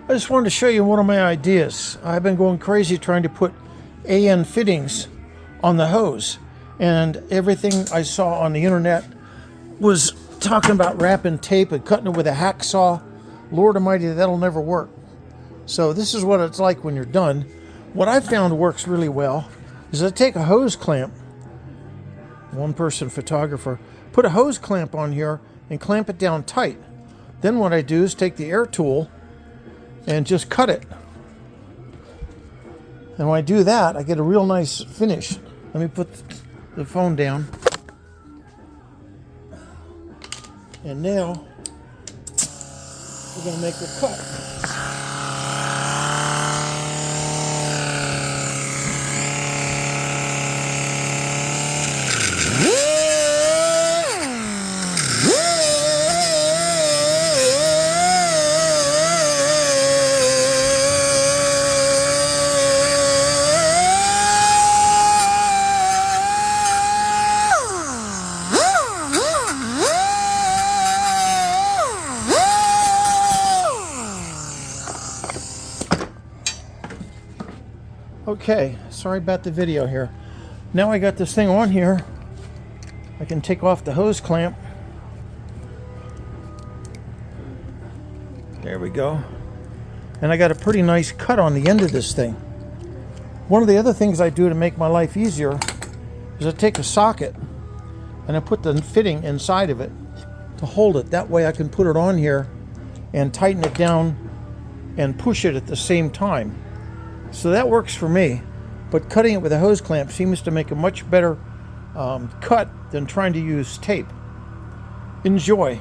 I just wanted to show you one of my ideas. I've been going crazy trying to put AN fittings on the hose, and everything I saw on the internet was talking about wrapping tape and cutting it with a hacksaw. Lord almighty, that'll never work. So this is what it's like when you're done. What I found works really well is I take a hose clamp, one-person photographer, put a hose clamp on here and clamp it down tight. Then what I do is take the air tool and just cut it. And when I do that, I get a real nice finish. Let me put the phone down. And now we're going to make the cut. Okay, sorry about the video here. Now I got this thing on here, I can take off the hose clamp. There we go. And I got a pretty nice cut on the end of this thing. One of the other things I do to make my life easier is I take a socket and I put the fitting inside of it to hold it. That way I can put it on here and tighten it down and push it at the same time. So that works for me, but cutting it with a hose clamp seems to make a much better cut than trying to use tape. Enjoy.